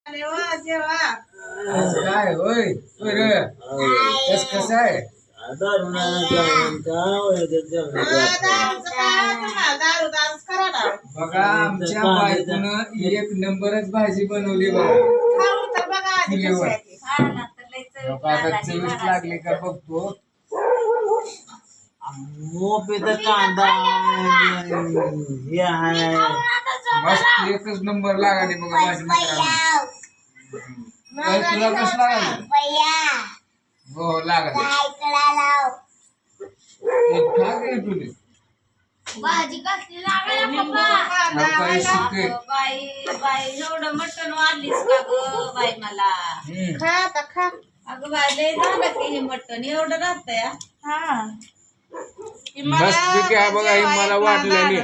आज काय होय कसं आहे बघा आमच्या बायकोनं एक नंबरच भाजी बनवली बघा चुलीवर. आता चविष्ट लागली का बघतो. मोपेचा कांदा हे आहे मस्त एकच नंबर लागली बघा माझी मित्रांनो. तुला कसं लागलं हो लागत तुले भाजी कसली लागायला पप्पा बाई बाई एवढं मटण वाढलीस का ग बाई मला खा आता खा. अगं बाई लय झालं की हे मटण एवढं राहतंय हा मस्त आहे बघा ही मला वाटलं नाही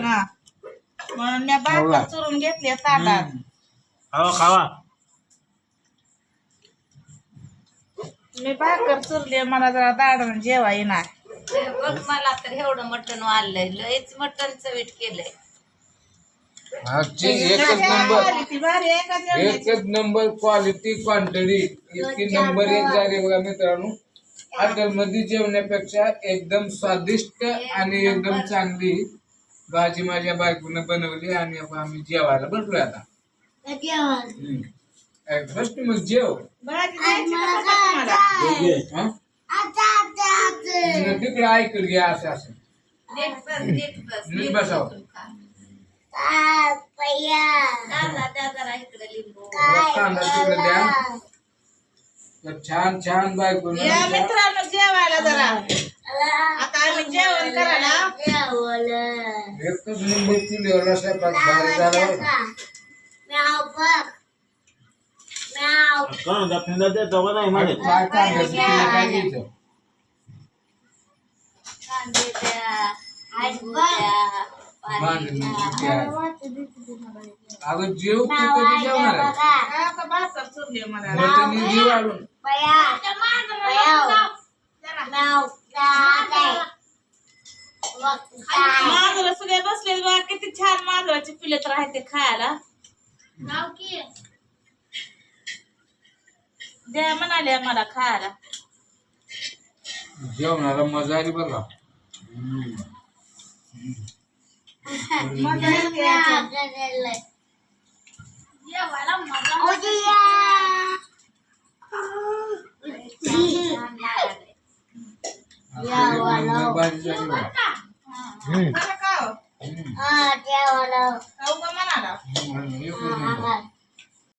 म्हणून मी भाकर चुरून घेतली ताटात. खावा खावा मी भाकर चुरली मला जरा दाडून जेवा येणार. बघ मला तर एवढं मटण वाढलंय लयच मटण चवीट केलंय. आजची एकच नंबर ती भारी आहे का जेवणाची? एकच नंबर क्वालिटी क्वांटिटी इतकी नंबर एक झाली बघा मित्रांनो. हॉटेलमध्ये जेवण्यापेक्षा एकदम स्वादिष्ट आणि एकदम चांगली भाजी माझ्या बायकोनं बनवली आणि आम्ही जेवायला बसलोय आता. फर्स्ट मग जेव भाजी द्यायची का पप्पा तुम्हाला? तिकडे ऐकत घ्या असं असं नीट बस नीट बसावं. दादा द्या जरा इकडे लिंबू कांदा तिकडे द्या तर छान छान बायकोनं या मित्रांनो जेवायला जरा. आता आम्ही जेवण करायला एकच नंबर चुलीवर स्वयंपाक भारी झाला बरं का. कांदा फिंदा देतो का नाही आणि मध्ये काय कांद्याचं तुला काय घ्यायचं कांदे द्या लिंबू द्या पाणी द्या. अगं जेव तू कधी जेवणार आहे आता भाकर चुरली मला. मटणी जीव आडून मांजरं सगळे बसले बघा किती छान मांजराची पिलेत राहते खायला. द्या म्हणाले मला खायला. जेवणाला मजा आली बघा. मजा येते आता. जेवायला मजा एक नंबर भाजी झाली बघा.